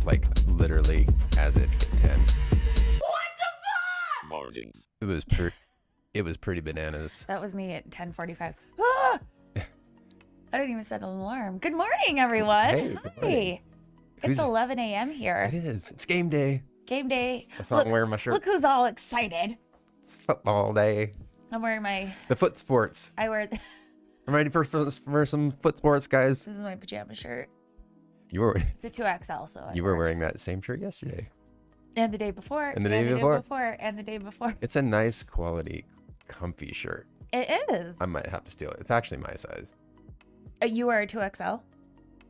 like literally as it hit 10. What the fuck? Margins. It was pretty bananas. That was me at 10:45. Ah! I didn't even set an alarm. Good morning, everyone. Hey, good morning. It's 11 a.m. here. It is. It's game day. Game day. That's why I'm wearing my shirt. Look who's all excited. It's football day. I'm wearing my... The foot sports. I wear... I'm ready for some foot sports, guys. This is my pajama shirt. You were. It's a 2XL, so You were wearing that same shirt yesterday. And the day before. And the day before. And the day before. It's a nice quality, comfy shirt. It is. I might have to steal it. It's actually my size. You wear a 2XL?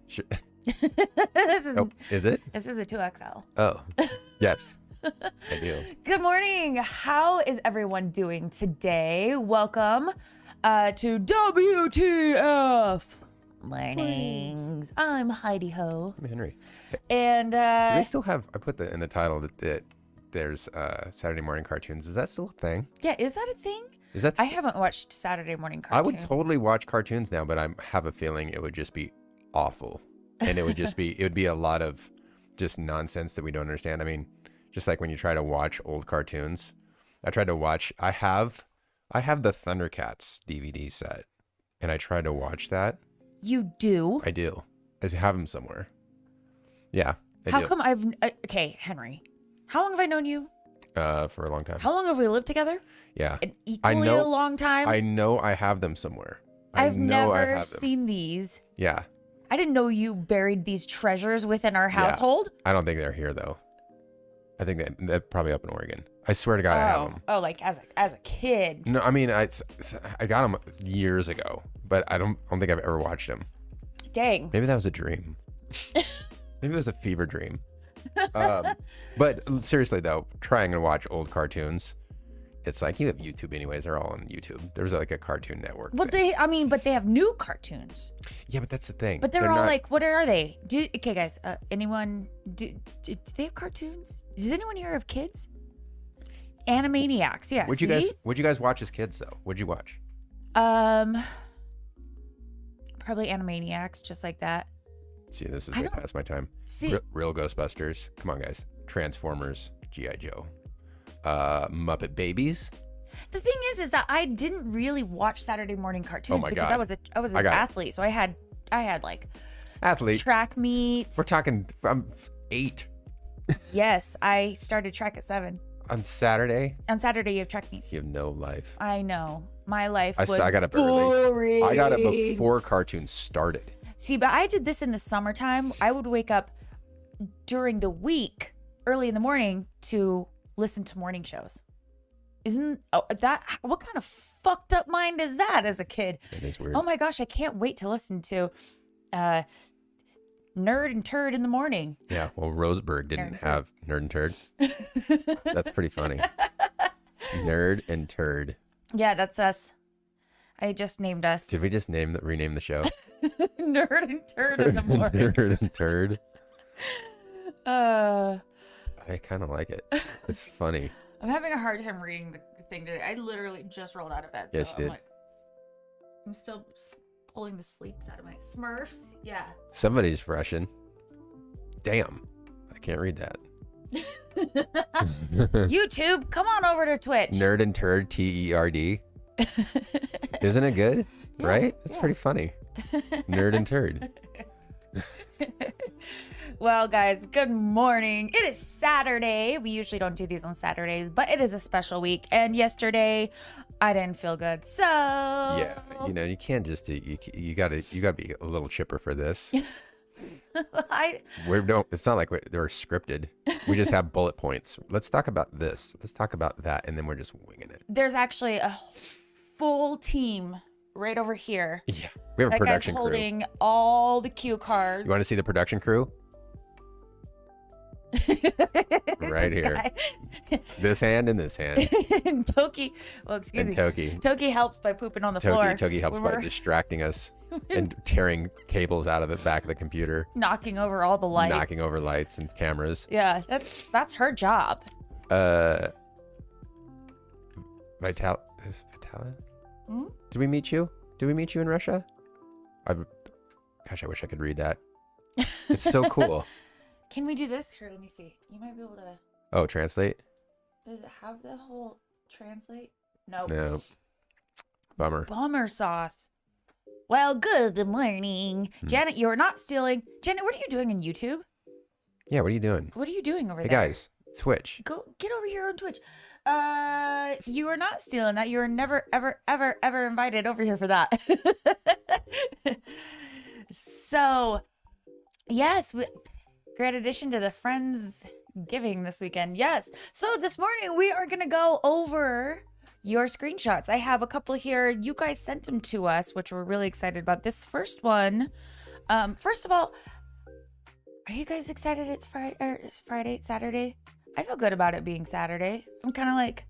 Sure. This is, Oh, is it? This is the 2XL. Oh, yes. I do. Good morning. How is everyone doing today? Welcome to WTF Mornings. I'm Heidi Ho. I'm Henry. And Do they still have, I put in the title that there's Saturday morning cartoons. Is that still a thing? yeah, is that a thing? Is that? I haven't watched Saturday morning I cartoons. would totally watch cartoons now, but I have a feeling it would just be awful. And it would be a lot of just nonsense that we don't understand. I mean, just like when you try to watch old cartoons. I have the Thundercats DVD set, and I tried to watch that. You do? I do. I have them somewhere. Yeah. How come okay, Henry. How long have I known you? For a long time. How long have we lived together? Yeah. An equally a long time? I know I have them somewhere. I've know I never have them. seen these. Yeah. I didn't know you buried these treasures within our household. I don't think they're here though. I think they're probably up in Oregon. I swear to God, I have them. Oh, like as a kid. No, I mean I got them years ago, but I don't think I've ever watched them. Dang. Maybe that was a dream. Maybe it was a fever dream. But seriously though, trying to watch old cartoons, it's like you have YouTube anyways. They're all on YouTube. There's like a Cartoon Network. But thing. but they have new cartoons. Yeah, but that's the thing. But they're all not, like, what are they? Okay, guys. Anyone? Do they have cartoons? Does anyone here have kids? Animaniacs. Yeah. Would you guys watch as kids though? Would you watch? Probably Animaniacs, just like that. See, this is way past my time. See, Real Ghostbusters. Come on, guys. Transformers. G.I. Joe. Muppet Babies. the thing is that I didn't really watch Saturday morning cartoons because I was an athlete, so I had like athlete track meets. We're talking. I'm 8. Yes, I started track at 7. On Saturday. On Saturday, you have track meets. You have no life. I know. My life was I got up boring. early. I got up before cartoons started. See, but I did this in the summertime. I would wake up during the week, early in the morning, to listen to morning shows. What kind of fucked up mind is that as a kid? It is weird. Oh my gosh, I can't wait to listen to Nerd and Turd in the morning. Yeah, well, Roseburg didn't have Nerd and Turd. That's pretty funny. Nerd and Turd. Yeah, that's us. I just named us. Did we just rename the show? Nerd and Turd in the morning. Nerd and Turd. I kind of like it. It's funny. I'm having a hard time reading the thing today. I literally just rolled out of bed. Yes, So you did. I'm still pulling the sleeps out of my Smurfs. Yeah. Somebody's Russian. Damn. I can't read that. YouTube, come on over to Twitch. Nerd and Turd, TERD. Isn't it good? Yeah, right? It's pretty funny. Nerd and Turd. Well, guys, good morning. It is Saturday. We usually don't do these on Saturdays, but it is a special week. And yesterday, I didn't feel good. So Yeah, you can't just you gotta be a little chipper for this. It's not like they're scripted. We just have bullet points. Let's talk about this. Let's talk about that, and then we're just winging it. There's actually a full team right over here. Yeah, we have a production crew. crew Holding all the cue cards. You want to see the production crew? Right here. This hand and this hand. And Toki, excuse me. Toki helps by pooping on the floor. Toki helps by distracting us and tearing cables out of the back of the computer. Knocking over all the lights. Knocking over lights and cameras. Yeah, that's her job. Vitalia? Hmm? Did we meet you? Did we meet you in Russia? Gosh, I wish I could read that. It's so cool. Can we do this? Here, let me see. You might be able to. Oh, translate? Does it have the whole translate? Nope. No. Bummer. Bummer sauce. Well, good morning. Janet, you're not stealing. Janet, what are you doing on YouTube? Yeah, what are you doing? What are you doing over Hey, there? guys, Twitch. Go get over here on Twitch. You are not stealing that. You are never, ever, ever, ever invited over here for that. So, yes, great addition to the Friends Giving this weekend. Yes. So this morning we are going to go over your screenshots. I have a couple here. You guys sent them to us, which we're really excited about. This first one, first of all, are you guys excited it's Friday, Saturday? I feel good about it being Saturday. I'm kind of like,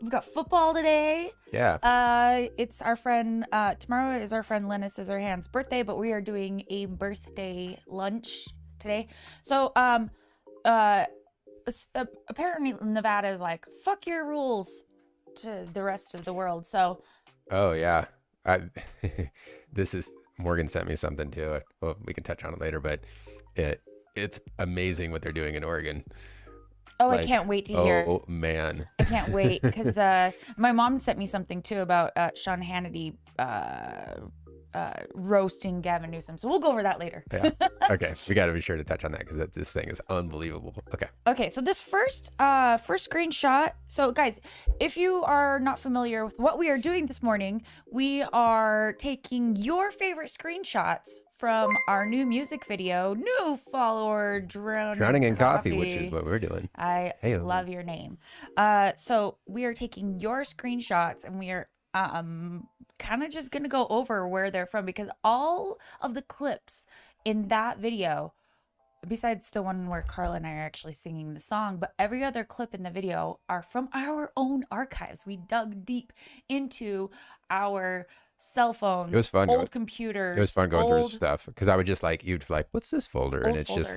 we've got football today. Yeah. It's our friend, tomorrow is our friend Lennis Scissorhands' birthday, but we are doing a birthday lunch today. So, apparently Nevada is like, fuck your rules to the rest of the world. So. Oh, yeah. Morgan sent me something too. Well, we can touch on it later, but it's amazing what they're doing in Oregon. Oh, like, I can't wait to hear. Oh, man. I can't wait because my mom sent me something too about Sean Hannity roasting Gavin Newsom. So we'll go over that later. Yeah. Okay. We got to be sure to touch on that because this thing is unbelievable. Okay. Okay. So this first screenshot. So guys, if you are not familiar with what we are doing this morning, we are taking your favorite screenshots from our new music video, new follower, Drowning in Coffee, which is what we're doing. I love your name. So we are taking your screenshots and we are kind of just gonna go over where they're from because all of the clips in that video, besides the one where Carla and I are actually singing the song, but every other clip in the video are from our own archives. We dug deep into our cell phones. It was fun. Old computers. It was fun going through stuff because I would just like, you'd like, what's this folder? And it's folders.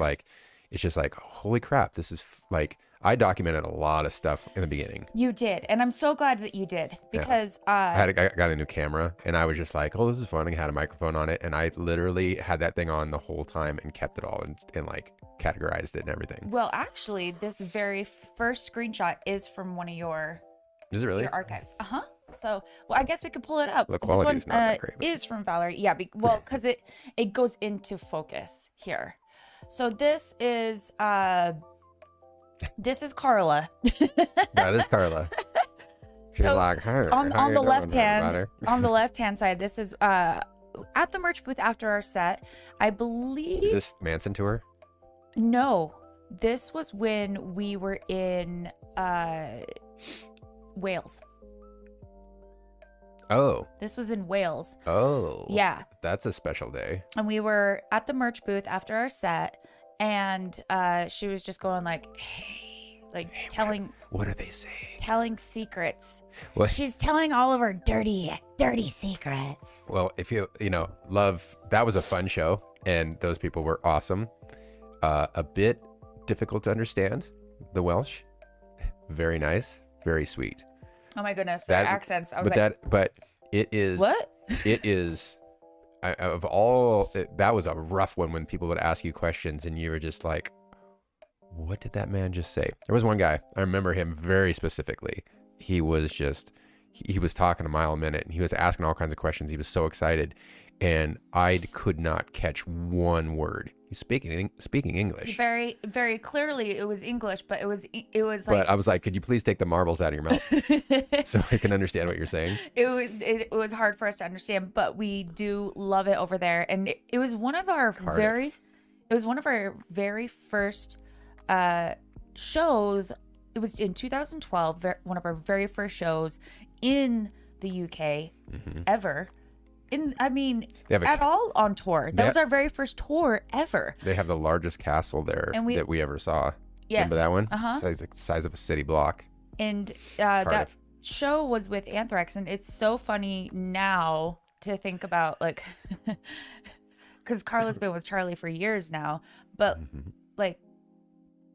just like, holy crap, this is like, I documented a lot of stuff in the beginning. You did, and I'm so glad that you did because I got a new camera, and I was just like, "Oh, this is fun." I had a microphone on it, and I literally had that thing on the whole time and kept it all and like categorized it and everything. Well, actually, this very first screenshot is from one of your. Is it really? Your archives. So, well, I guess we could pull it up. The quality is not that great. Is from Valerie. Yeah, because it goes into focus here. So this is Carla. That is Carla. She's So like, hey, on the left hand, everybody? on the left hand side, this is at the merch booth after our set. I believe. Is this Manson tour? No, this was when we were in Wales. Oh. This was in Wales. Oh. Yeah. That's a special day. And we were at the merch booth after our set, and she was just going like, hey, like telling. What are they saying? Telling secrets. What? She's telling all of her dirty secrets. Well, if you love, that was a fun show, and those people were awesome. A bit difficult to understand, the Welsh. Very nice, very sweet. Oh my goodness, their accents. I was but it is what? It is of all. That was a rough one when people would ask you questions and you were just like, "What did that man just say?" There was one guy, I remember him very specifically. He was talking a mile a minute and he was asking all kinds of questions. He was so excited, and I could not catch one word. He's speaking English. Very, very clearly it was English, but it was like. But I was like, could you please take the marbles out of your mouth so I can understand what you're saying? It was hard for us to understand, but we do love it over there, and it was one of our very first shows. It was in 2012, one of our very first shows in the UK ever. At all on tour. That was our very first tour ever. They have the largest castle there that we ever saw. Yes. Remember that one? Uh-huh. Size of a city block. And that show was with Anthrax, and it's so funny now to think about, like, because Carla's been with Charlie for years now, but like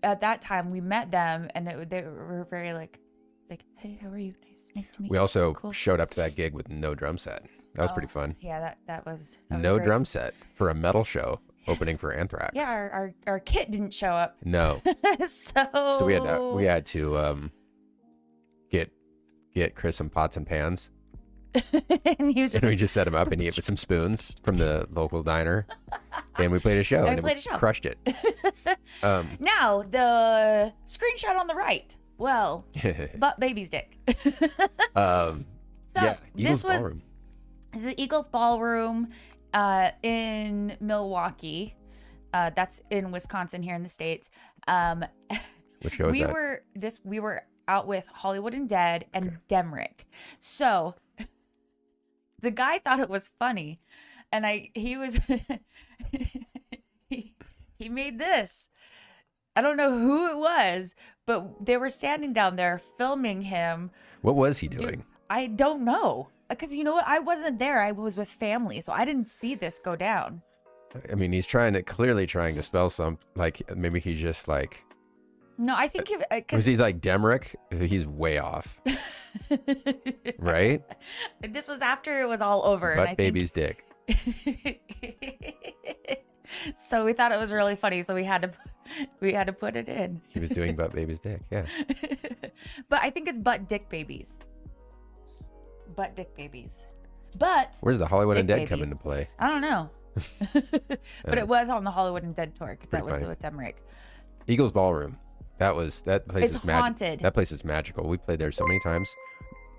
at that time we met them, and they were very like, hey, how are you? Nice to meet you. We also showed up to that gig with no drum set. That was pretty fun. Yeah, that was no great. drum set for a metal show. opening for Anthrax. Yeah, our kit didn't show up. No. So we had to get Chris some pots and pans. and he was just And we just set him up and he ate with some spoons from the local diner. And we played a show. And we played a show. Crushed it. Now, the screenshot on the right. Well, but baby's dick. So yeah, Eagles this was Ballroom. the Eagles Ballroom in Milwaukee. That's in Wisconsin here in the States. Which show is that? We were out with Hollywood and Dead and Demrick. So the guy thought it was funny, and he made this. I don't know who it was, but they were standing down there filming him. What was he doing? Dude, I don't know. Because you know what? I wasn't there. I was with family, so I didn't see this go down. I mean, he's clearly trying to spell some, like, maybe he's just like... No, I think because he's like Demrick, he's way off. Right? This was after it was all over. But and baby's dick. So we thought it was really funny, so we had to put it in. He was doing butt baby's dick, yeah. But I think it's butt dick babies. Butt dick babies. But where's the Hollywood and Dead babies come into play? I don't know. But it was on the Hollywood and Dead tour because that was funny. with Demrick. Eagles Ballroom. That place It's is haunted. That place is magical. We played there so many times.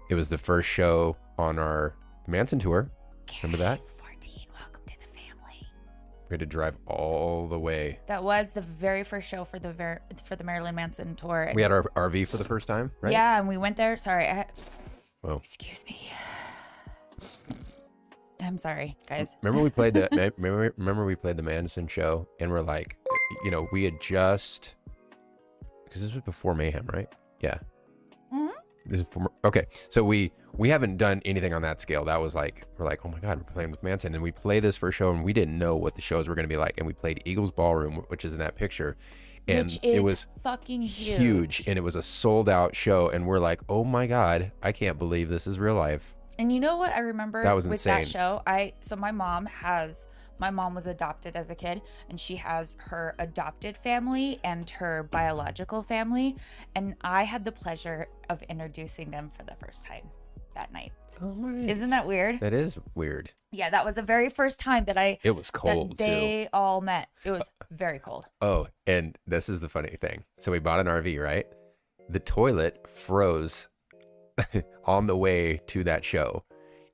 It was the first show on our Manson tour. Remember that? 14. Welcome to the family. We had to drive all the way. That was the very first show for the Marilyn Manson tour. We had our RV for the first time, right? Yeah, and we went there. Sorry. Whoa. Excuse me. I'm sorry, guys. Remember we played the Manson show, and we're like, we had just, because this was before Mayhem, right? Yeah. Mm-hmm. This is okay. So we haven't done anything on that scale. That was like, we're like, oh my God, we're playing with Manson, and we play this first show, and we didn't know what the shows were going to be like, and we played Eagles Ballroom, which is in that picture, and Which is it was fucking huge, and it was a sold out show, and we're like, oh my God, I can't believe this is real life. And you know what I remember That was with insane. that show? My mom was adopted as a kid, and she has her adopted family and her biological family, and I had the pleasure of introducing them for the first time that night. Oh my. Isn't that weird? That is weird. Yeah, that was the very first time that It was cold that they all met. It was very cold. Oh, and this is the funny thing. So we bought an RV, right? The toilet froze on the way to that show.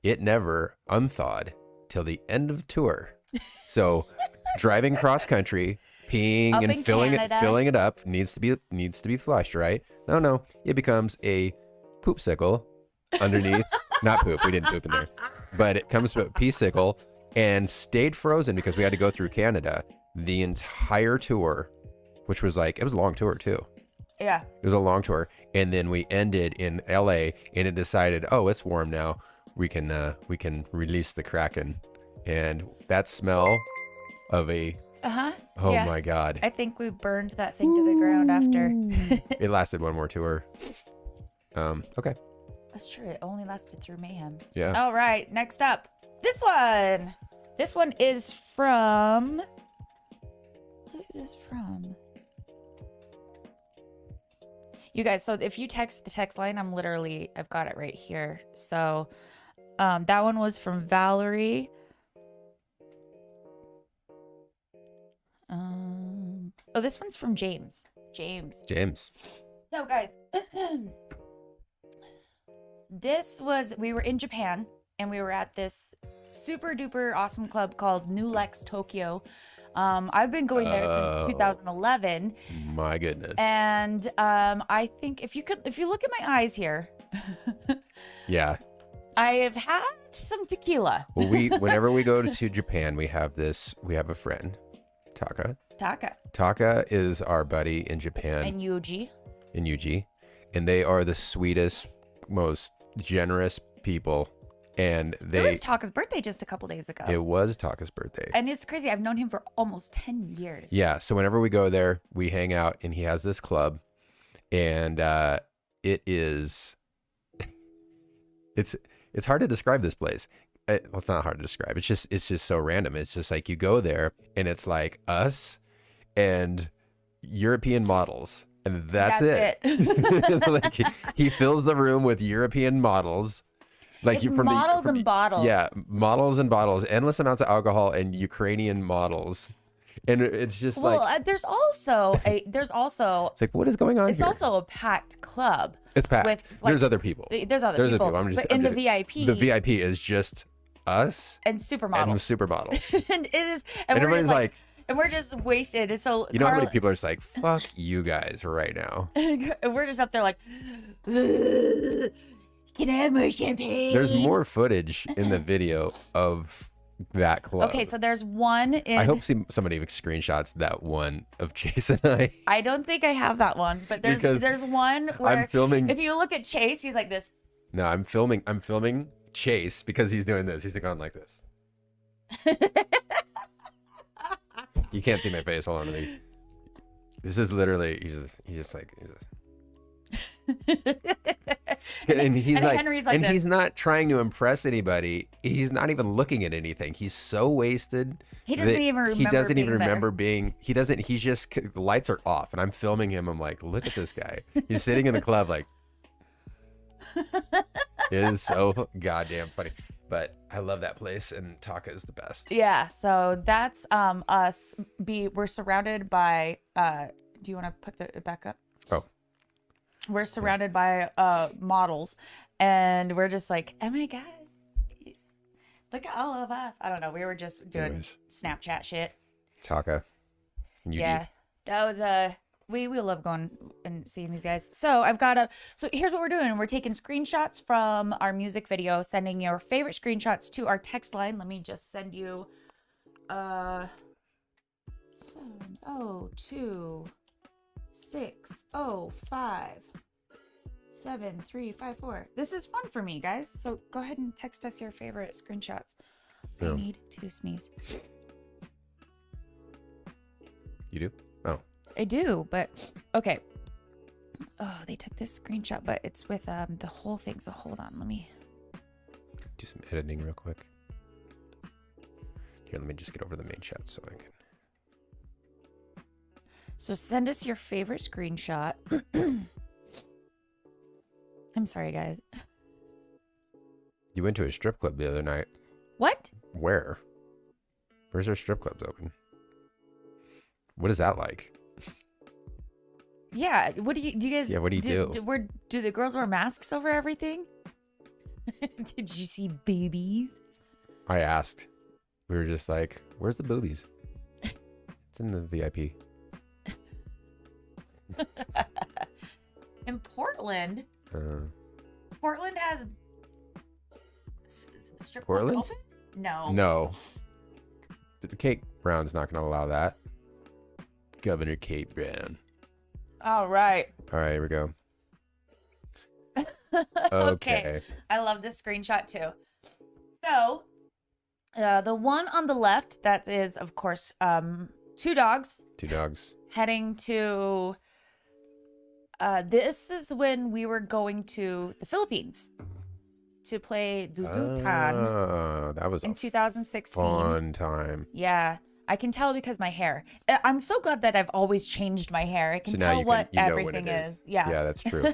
It never unthawed till the end of the tour. So driving cross country, peeing Up and in filling Canada. it up needs to be flushed, right? No, it becomes a poopsicle underneath. Not poop, we didn't poop in there. But it comes to a pee-sicle and stayed frozen because we had to go through Canada the entire tour, which was like, it was a long tour too. Yeah. It was a long tour. And then we ended in LA, and it decided, oh, it's warm now. We can release the Kraken. And that smell of oh yeah. my God. I think we burned that thing to the ground after. It lasted one more tour. Okay. That's true. It only lasted through Mayhem. Yeah. All right. Next up, this one. This one is from. Who is this from? You guys. So if you text the text line, I've got it right here. So, that one was from Valerie. Oh, this one's from James. James. So guys. We were in Japan, and we were at this super duper awesome club called New Lex Tokyo. I've been going there since 2011. My goodness. And I think if you look at my eyes here, Yeah. I have had some tequila. Well, whenever we go to Japan, we have a friend, Taka. Taka is our buddy in Japan. And Yuji. And they are the sweetest, most generous people. And It was Taka's birthday just a couple days ago. It was Taka's birthday. And it's crazy. I've known him for almost 10 years. Yeah. So whenever we go there, we hang out, and he has this club, and it is, it's hard to describe this place. well, it's not hard to describe. It's just so random. It's just like you go there and it's like us and European models, and that's it. Like he fills the room with European models. Like It's models and bottles. Yeah, models and bottles, endless amounts of alcohol and Ukrainian models. And it's just there's also it's like, what is going on it's here? also a packed club. It's packed. With, like, there's other people. There's other people. But in the VIP. The VIP is just us and supermodels. And it is, and everybody's like, and we're just wasted. And so you know how many people are just like, fuck you guys right now. And we're just up there like, can I have more champagne? There's more footage in the video of that club. Okay, so there's one in... I hope somebody screenshots that one of Chase and I. I don't think I have that one, but there's one where I'm filming... if you look at Chase, he's like this. No, I'm filming Chase because he's doing this. He's going like this. You can't see my face. Hold on to me. This is literally... He's just like... and he's and like, Henry's like and this. He's not trying to impress anybody. He's not even looking at anything. He's so wasted. He doesn't even remember. He doesn't even being remember there. being. He doesn't. He's just the lights are off, and I'm filming him. I'm like, look at this guy. He's sitting in the club like. It is so goddamn funny. But I love that place, and Taka is the best. Yeah, so that's us. We're surrounded by. Do you want to put it back up? Oh. We're surrounded by models, and we're just like, oh my god, look at all of us. I don't know. We were just doing Snapchat shit. Taka. And yeah, that was we love going and seeing these guys. So so here's what we're doing. We're taking screenshots from our music video, sending your favorite screenshots to our text line. Let me just send you 702-605-7354. This is fun for me, guys. So go ahead and text us your favorite screenshots. I need to sneeze. You do? Oh. I do, but okay. Oh, they took this screenshot, but it's with the whole thing. So hold on, let me do some editing real quick. Here, let me just get over the main chat so I can. So send us your favorite screenshot. I'm sorry, guys. You went to a strip club the other night. What? Where? Where's our strip clubs open? What is that like? Yeah. What do you guys? Yeah. What do you do? Do the girls wear masks over everything? Did you see boobies? I asked. We were just like, "Where's the boobies?" It's in the VIP. In Portland. Portland has strip clubs Portland? open? No. No. Kate Brown's not going to allow that. Governor Kate Brown. All right. All right, here we go. Okay. I love this screenshot too. So, the one on the left, that is, of course, two dogs. Two dogs. Heading to... this is when we were going to the Philippines to play Dudutan. Oh, that was in 2016. Fun time. Yeah, I can tell because my hair. I'm so glad that I've always changed my hair. I can now tell what everything what is. Yeah. Yeah, that's true.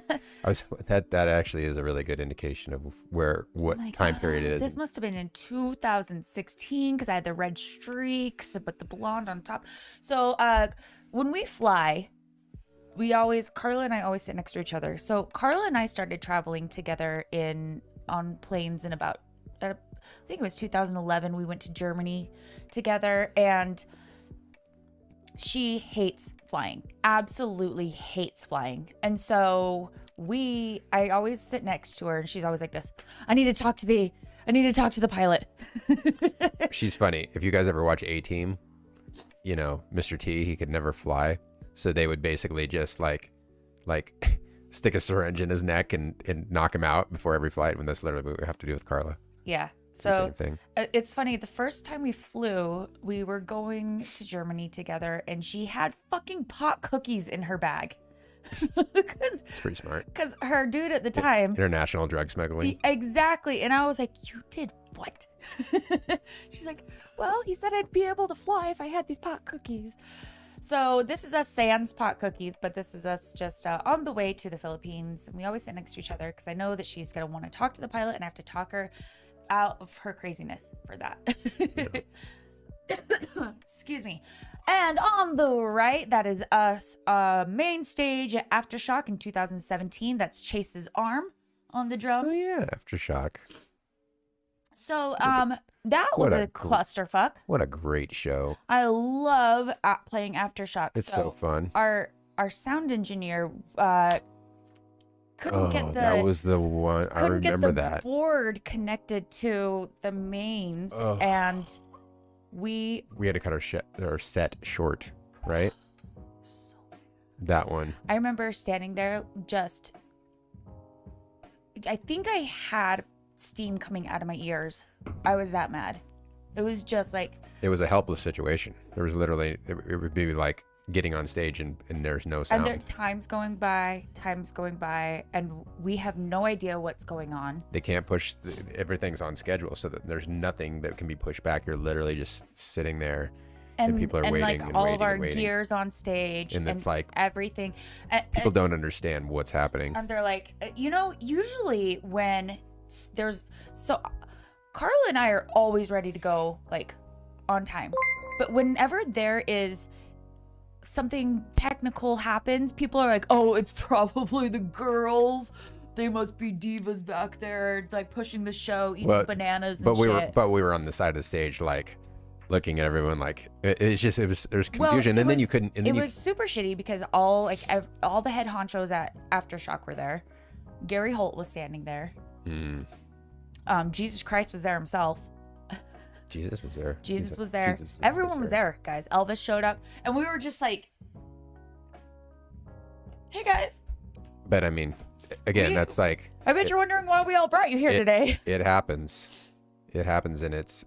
That actually is a really good indication of what time period it is. This must have been in 2016 because I had the red streaks, but the blonde on top. So when we fly, Carla and I always sit next to each other. So Carla and I started traveling together on planes in about, I think it was 2011. We went to Germany together, and she hates flying, absolutely hates flying. And so I always sit next to her, and she's always like this. I need to talk to the pilot. She's funny. If you guys ever watch A-Team, Mr. T, he could never fly. So they would basically just like stick a syringe in his neck and knock him out before every flight. When that's literally what we have to do with Carla. Yeah. It's the same thing. It's funny. The first time we flew, we were going to Germany together, and she had fucking pot cookies in her bag. It's pretty smart. Because her dude at the time. International drug smuggling. Exactly. And I was like, you did what? She's like, well, he said I'd be able to fly if I had these pot cookies. So this is us sans pot cookies, but this is us just on the way to the Philippines. And we always sit next to each other because I know that she's going to want to talk to the pilot and I have to talk her out of her craziness for that. Yeah. Excuse me. And on the right, that is us main stage at Aftershock in 2017. That's Chase's arm on the drums. Oh yeah, Aftershock. So that was a clusterfuck. What a great show. I love playing Aftershock. It's so fun. Our sound engineer couldn't get the that was the one I remember that board connected to the mains, and we had to cut our set short, right? That one. I remember standing there just, I think I had steam coming out of my ears. I was that mad. It was just like, it was a helpless situation. There was literally, it would be like getting on stage and there's no sound. And there times going by, and we have no idea what's going on. They can't push, everything's on schedule, so that there's nothing that can be pushed back. You're literally just sitting there and people are waiting like and all waiting of our and waiting. gear's on stage and it's like everything. People don't understand what's happening. And they're like, usually when there's, so Carla and I are always ready to go, like, on time. But whenever there is something technical happens, people are like, oh, it's probably the girls. They must be divas back there, like, pushing the show, eating bananas and shit. But we were on the side of the stage, like, looking at everyone, like, there's confusion. And then you couldn't. And it then was super shitty because all the head honchos at Aftershock were there. Gary Holt was standing there. Jesus Christ was there himself. Jesus was there. Jesus was there. Everyone was there, guys. Elvis showed up, and we were just like, "Hey, guys." But I mean, again, that's like. I bet you're wondering why we all brought you here today. It happens. It happens, and it's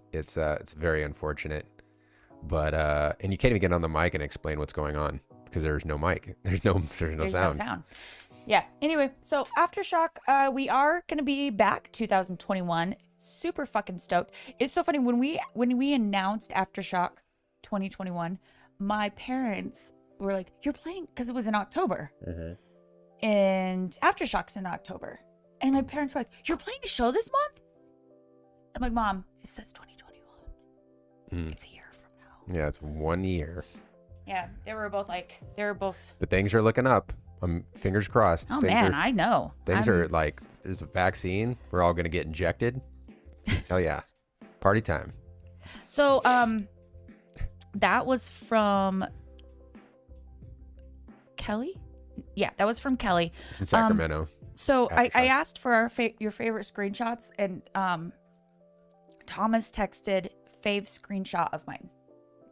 very unfortunate. But and you can't even get on the mic and explain what's going on because there's no mic. There's no sound. No sound. Yeah. Anyway, so Aftershock, we are gonna be back 2021. Super fucking stoked. It's so funny when we announced Aftershock 2021, my parents were like, "You're playing," because it was in October, and Aftershock's in October, and my parents were like, "You're playing a show this month?" I'm like, "Mom, it says 2021. It's a year from now." Yeah, it's 1 year. Yeah, they were both. But things are looking up. Fingers crossed. Oh man, I know. Things are like, there's a vaccine. We're all gonna get injected. Hell yeah, party time. So that was from Kelly. Yeah, that was from Kelly. It's in Sacramento. So I asked for your favorite screenshots, and Thomas texted fave screenshot of mine,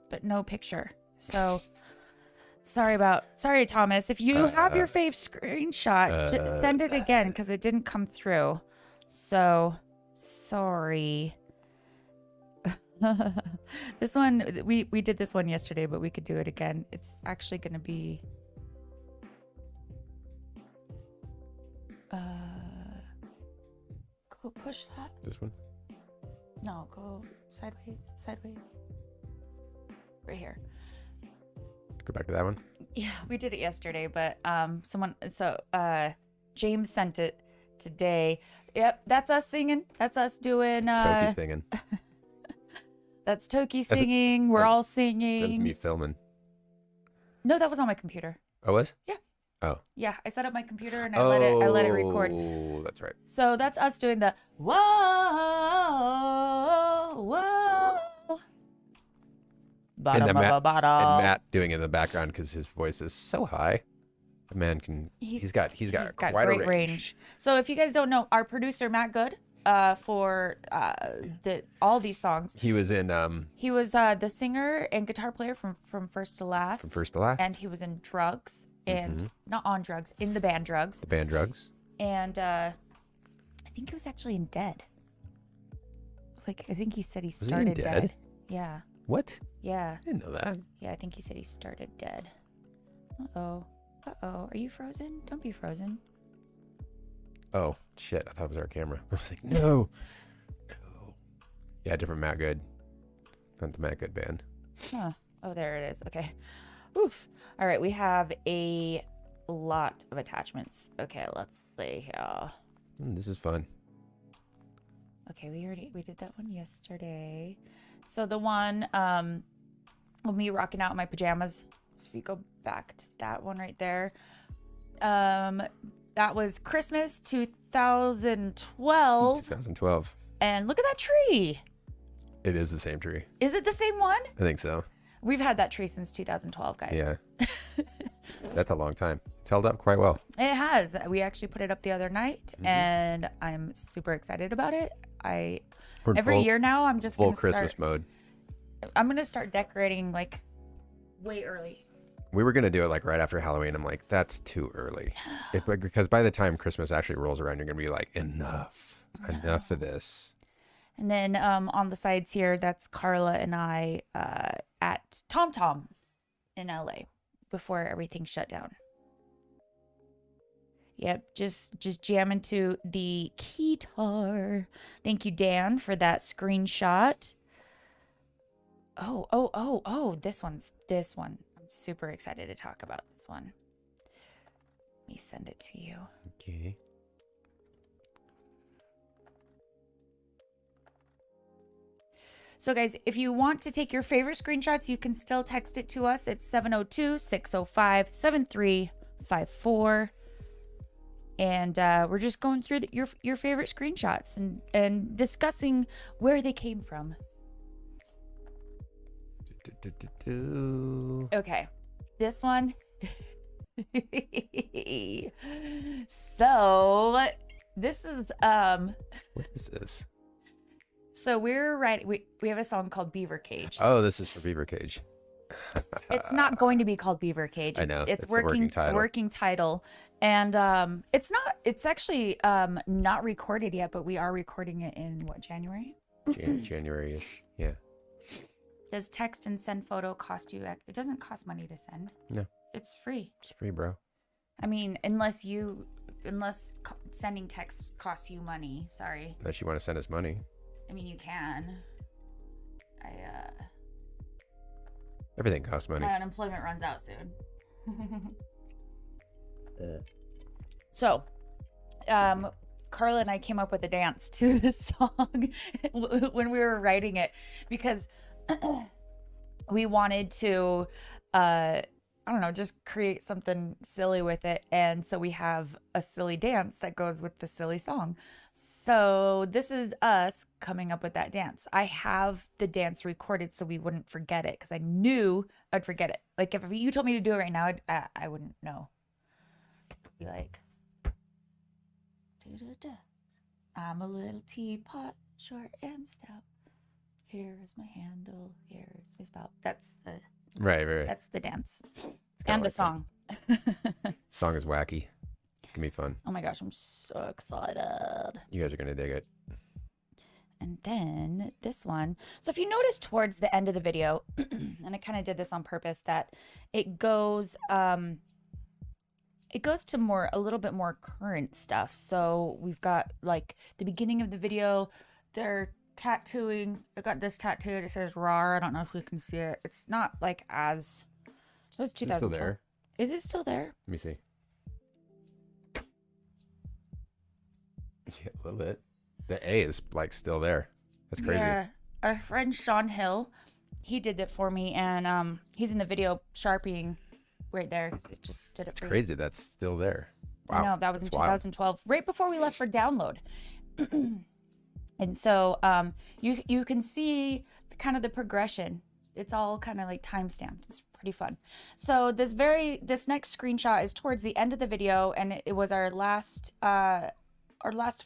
but no picture. So sorry, Thomas. If you have your fave screenshot, send it again because it didn't come through. So sorry. This one, we did this one yesterday, but we could do it again. It's actually going to be go push that. This one? No, go sideways. Right here. Go back to that one. Yeah, we did it yesterday, but James sent it today. Yep, that's us singing. That's us doing. Toki singing. That's Toki singing. We're all singing. That was me filming. No, that was on my computer. Oh, was? Yeah. Oh. Yeah, I set up my computer and I let it record. Oh, that's right. So that's us doing the whoa, whoa. And Matt doing it in the background because his voice is so high. The man can. He's got quite great a range. So if you guys don't know, our producer Matt Good, for all these songs. He was in. He was the singer and guitar player from First to Last. From First to Last. And he was in Drugs and not on Drugs, in the band Drugs. The band Drugs. And I think he was actually in Dead. Like I think he said he started Dead. Yeah. What? Yeah. I didn't know that. Yeah, I think he said he started Dead. Uh-oh. Uh-oh. Are you frozen? Don't be frozen. Oh, shit. I thought it was our camera. I was like, no. No. Yeah, different Matt Good. Not the Matt Good band. Huh. Oh, there it is. Okay. Oof. All right. We have a lot of attachments. Okay, let's see here. This is fun. Okay, we did that one yesterday. So the one of me rocking out in my pajamas. So if you go back to that one right there. That was Christmas 2012. 2012. And look at that tree. It is the same tree. Is it the same one? I think so. We've had that tree since 2012, guys. Yeah. That's a long time. It's held up quite well. It has. We actually put it up the other night, and I'm super excited about it. We're in Every year now, I'm just full going to Christmas mode. I'm going to start decorating like way early. We were going to do it like right after Halloween. I'm like, that's too early. Because by the time Christmas actually rolls around, you're going to be like, enough of this. And then on the sides here, that's Carla and I at Tom Tom in LA before everything shut down. Yep, just jamming to the guitar. Thank you, Dan, for that screenshot. Oh, this one. I'm super excited to talk about this one. Let me send it to you. Okay. So guys, if you want to take your favorite screenshots, you can still text it to us. It's 702-605-7354. And we're just going through your favorite screenshots and discussing where they came from. Okay, this one. So this is What is this? So we're right. We have a song called Beaver Cage. Oh, this is for Beaver Cage. It's not going to be called Beaver Cage. I know. It's the working title. Working title. And it's not. It's actually not recorded yet, but we are recording it in what, January? January-ish. Yeah. Does text and send photo cost you? It doesn't cost money to send. No. It's free. It's free, bro. I mean, unless sending text costs you money. Sorry. Unless you want to send us money. I mean, you can. Everything costs money. My unemployment runs out soon. So, Carla and I came up with a dance to this song when we were writing it because we wanted to, I don't know, just create something silly with it. And so we have a silly dance that goes with the silly song. So this is us coming up with that dance. I have the dance recorded so we wouldn't forget it because I knew I'd forget it. Like if you told me to do it right now, I wouldn't know. Be like, I'm a little teapot, short and stout. Here's my handle. Here's my spout. That's the right. That's the dance and the song. Song is wacky. It's gonna be fun. Oh my gosh, I'm so excited. You guys are gonna dig it. And then this one. So if you notice towards the end of the video, and I kind of did this on purpose, that it goes to a little bit more current stuff. So we've got like the beginning of the video, they're tattooing. I got this tattooed. It says RAR. I don't know if we can see it. It's not like as. So it's 2000. Still there? Is it still there? Let me see. Yeah, a little bit. The A is like still there. That's crazy. Yeah. Our friend Sean Hill, he did that for me, and he's in the video sharpieing right there. It just did it It's for crazy. That's still there. Wow. I know, that was in That's wild. 2012, right before we left for download. And so you can see kind of the progression. It's all kind of like time stamped. It's pretty fun. So this next screenshot is towards the end of the video, and it was our last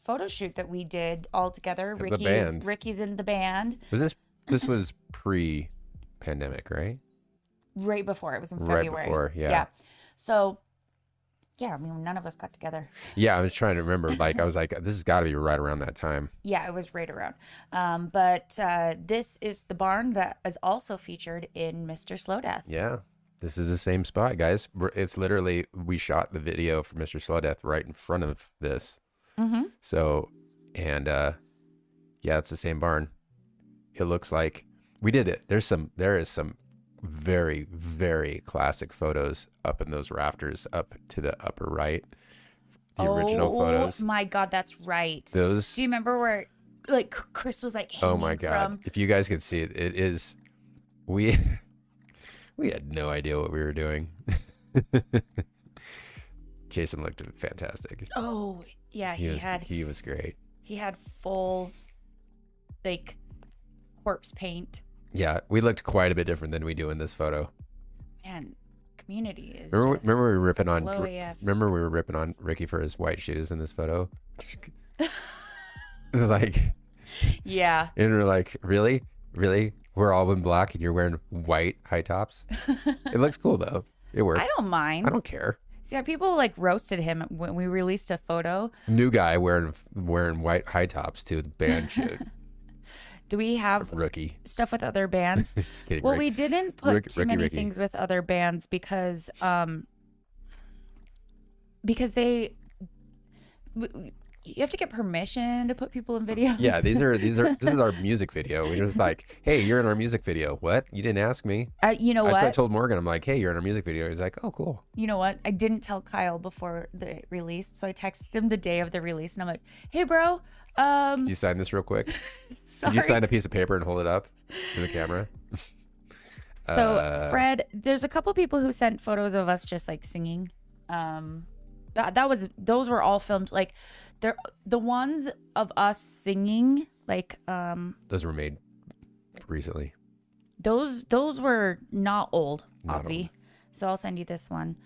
photo shoot that we did all together. The band. Ricky's in the band. This was pre-pandemic, right? Right before. It was in Right February. before, yeah. So yeah, I mean, none of us got together. Yeah, I was trying to remember. Like, I was like, this has got to be right around that time. Yeah, it was right around. But this is the barn that is also featured in Mr. Slow Death. Yeah, This is the same spot, guys. It's literally, we shot the video for Mr. Slowdeath right in front of this. Mm-hmm. So, and yeah, it's the same barn. It looks like we did it. There is some very, very classic photos up in those rafters up to the upper right. The original photos. Oh my God, that's right. Those. Do you remember where like Chris was like hanging Oh my God. from? If you guys could see it, it is, we had no idea what we were doing. Jason looked fantastic. Oh yeah, he was great. He had full like corpse paint. Yeah, we looked quite a bit different than we do in this photo. Man, Community is. Remember we were ripping on. slow AF. Remember we were ripping on Ricky for his white shoes in this photo. It's like, Yeah. and we're like, really, we're all in black and you're wearing white high tops. It looks cool though. It worked. I don't mind. I don't care. See, people like roasted him when we released a photo. New guy wearing white high tops to the band shoot. Do we have Rookie. stuff with other bands? Just kidding. Well, Rick. we didn't put too many Ricky. things with other bands because they you have to get permission to put people in video. Yeah, this is our music video. We're just like, hey, you're in our music video. What? You didn't ask me. You know I what? told Morgan, I'm like, hey, you're in our music video. He's like, oh, cool. You know what? I didn't tell Kyle before the release, so I texted him the day of the release, and I'm like, "Hey, bro, Did you sign this real quick? sorry." Did you sign a piece of paper and hold it up to the camera? So Fred, there's a couple people who sent photos of us just like singing. Those were all filmed. Like, they're the ones of us singing. Like, Those were made recently. those were not old, Not Avi. old. So I'll send you this one.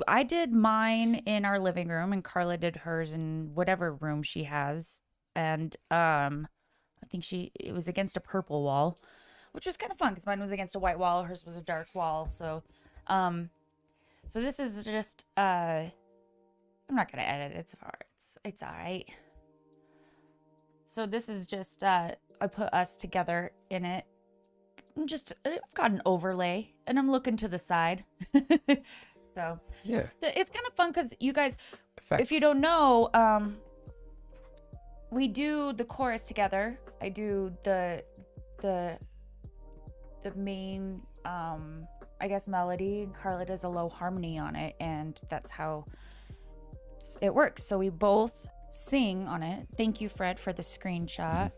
I did mine in our living room, and Carla did hers in whatever room she has. And I think it was against a purple wall, which was kind of fun because mine was against a white wall, hers was a dark wall. So this is just I'm not gonna edit it. It's all right. So this is just I put us together in it. I've got an overlay and I'm looking to the side. So Yeah. it's kind of fun because you guys, Effects. if you don't know, we do the chorus together. I do the main I guess melody. Carla does a low harmony on it, and that's how it works. So we both sing on it. Thank you, Fred, for the screenshot.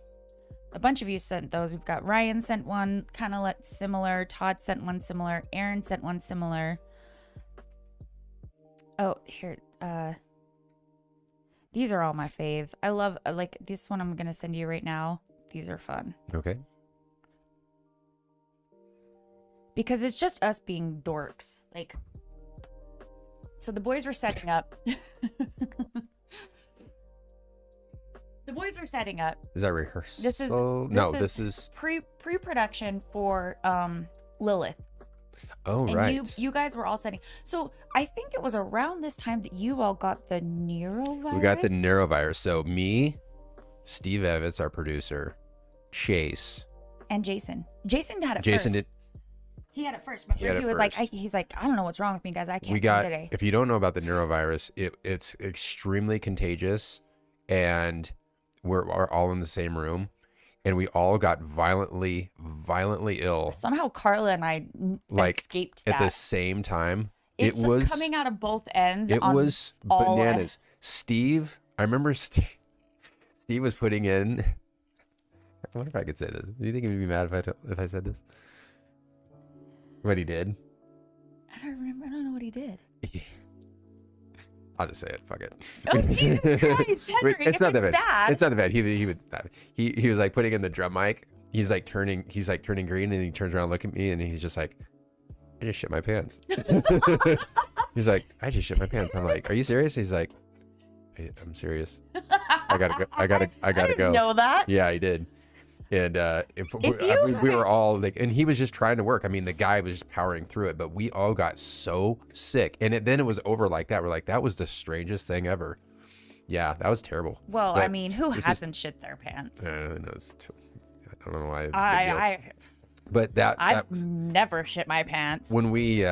A bunch of you sent those. We've got Ryan sent one kind of similar. Todd sent one similar. Aaron sent one similar. Oh, here. These are all my fave. I love, like, this one I'm going to send you right now. These are fun. Okay. Because it's just us being dorks. Like, so the boys were setting up. The boys were setting up. Is that rehearsal? This is pre-production for Lilith. Oh, And right. you guys were all setting. So I think it was around this time that you all got the Noro. We got the norovirus. So me, Steve Evans, our producer, Chase. And Jason. Jason had it Jason first. did. He had it first. Remember? He was first. he's like, I don't know what's wrong with me, guys. I can't We come got. today. If you don't know about the norovirus, it's extremely contagious, and we're all in the same room, and we all got violently ill. Somehow Carla and I Like, escaped at that. the same time. It's it was coming out of both ends. It on was all bananas. Steve, I remember Steve was putting in. I wonder if I could say this. Do you think he'd be mad if I said this? What he did? I don't remember. I don't know what he did. I'll just say it. Fuck it. Oh, Jesus Christ, Henry, It's not that bad. bad. It's not that bad. He was like putting in the drum mic. He's like turning green, and he turns around, and look at me, and he's just like, I just shit my pants. He's like, I just shit my pants. I'm like, are you serious? He's like, I'm serious. I gotta go. I gotta I didn't go. know that. Yeah, he did. And you- we were all like, and he was just trying to work. I mean, the guy was just powering through it, but we all got so sick. And then it was over like that. We're like, that was the strangest thing ever. Yeah, that was terrible. Well, But I mean, who this hasn't shit their pants? I don't know why. It's a big deal. But I've never shit my pants. when we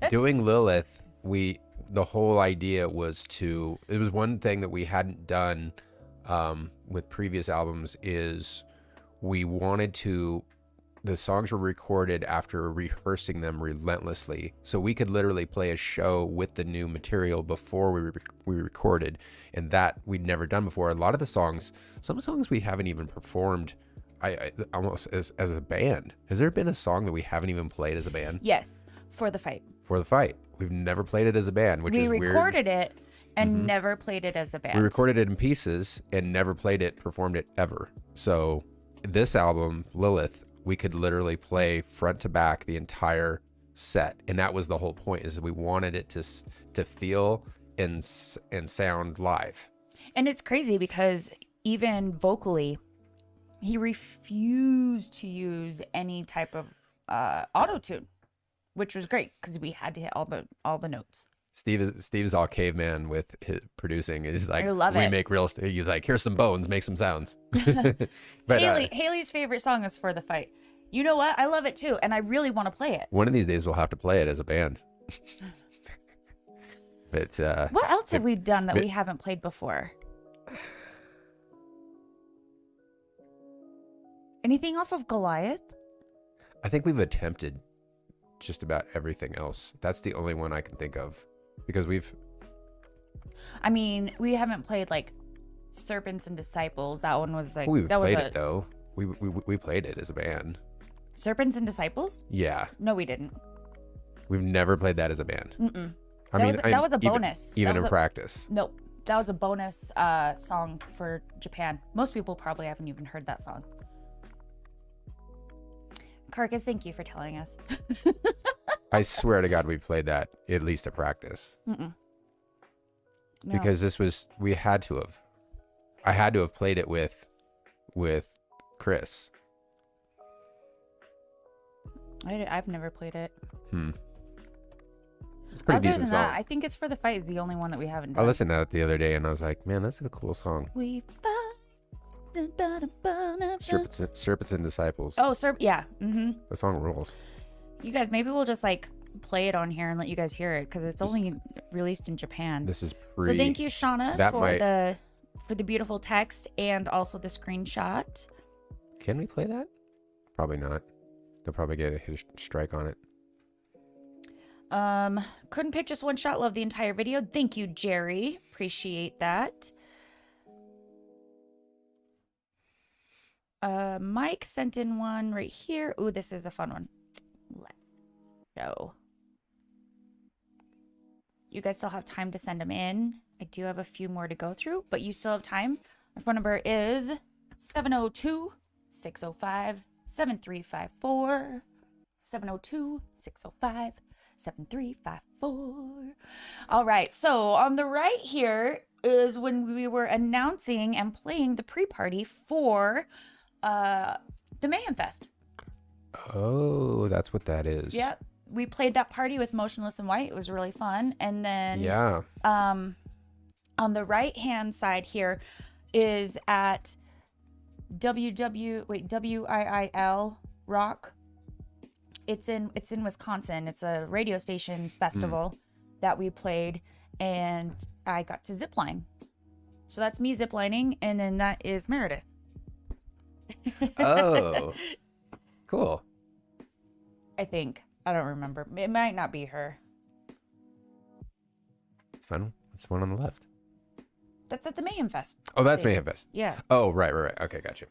doing Lilith, the whole idea was it was one thing that we hadn't done with previous albums is we wanted the songs were recorded after rehearsing them relentlessly, so we could literally play a show with the new material before we recorded, and that we'd never done before. A lot of the songs, some songs we haven't even performed. I almost as a band. Has there been a song that we haven't even played as a band? Yes, For the Fight. For the Fight, we've never played it as a band, which is weird. We recorded it and never played it as a band. We recorded it in pieces and never performed it ever. So this album, Lilith, we could literally play front to back the entire set, and that was the whole point. Is we wanted it to feel and sound live. And it's crazy because even vocally, he refused to use any type of auto tune, which was great because we had to hit all the notes. Steve is all caveman with his producing. He's like, I love it. Make real. He's like, here's some bones, make some sounds. But Haley's favorite song is For the Fight. You know what? I love it too, and I really want to play it. One of these days we'll have to play it as a band. But what else have we done that we haven't played before? Anything off of Goliath? I think we've attempted just about everything else. That's the only one I can think of, because we haven't played like Serpents and Disciples. That one was like we played it though. We played it as a band. Serpents and Disciples? Yeah. No, we didn't. We've never played that as a band. Mm-mm. That was a bonus. Even in practice. Nope. That was a bonus song for Japan. Most people probably haven't even heard that song. Carcass, thank you for telling us. I swear to God, we played that at least at practice. Mm-mm. No. Because I had to have played it with Chris. I've never played it. It's a pretty Other decent than that, song. I think It's For the Fight is the only one that we haven't done. I listened to it the other day and I was like, man, that's a cool song. We fight. Serpents and Disciples. Oh, yeah. Mm-hmm. The song rules. You guys, maybe we'll just like play it on here and let you guys hear it because it's only released in Japan. This is So thank you, Shauna, for the beautiful text and also the screenshot. Can we play that? Probably not. They'll probably get a strike on it. Couldn't pick just one shot. Love the entire video. Thank you, Jerry. Appreciate that. Mike sent in one right here. Ooh, this is a fun one. Let's go. You guys still have time to send them in. I do have a few more to go through, but you still have time. Our phone number is 702-605-7354. 702-605-7354. All right, so on the right here is when we were announcing and playing the pre-party for the Mayhem Fest. Oh, that's what that is. Yep. We played that party with Motionless in White. It was really fun. And then on the right hand side here is at WIIL Rock. It's in Wisconsin. It's a radio station festival that we played, and I got to zipline. So that's me ziplining, and then that is Meredith. Oh, cool. I think. I don't remember. It might not be her. It's fun. It's one on the left. That's at the Mayhem Fest. Oh, that's Mayhem Fest. Yeah. Oh, right. Okay, gotcha.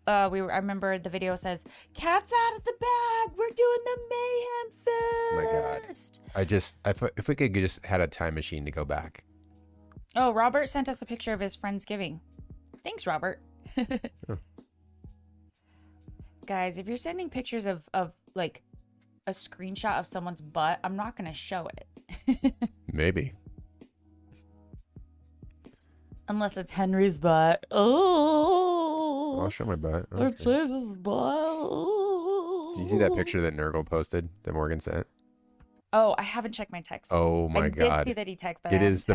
I remember the video says, "Cat's out of the bag. We're doing the Mayhem Fest." Oh my God. If we could just had a time machine to go back. Oh, Robert sent us a picture of his Friendsgiving. Thanks, Robert. Oh. Guys, if you're sending pictures of like a screenshot of someone's butt, I'm not going to show it. Maybe. Unless it's Henry's butt. Oh. I'll show my butt. Or Okay. Chase's butt. Did you see that picture that Nurgle posted that Morgan sent? Oh, I haven't checked my text. Oh my God. I did see that he texted, but It is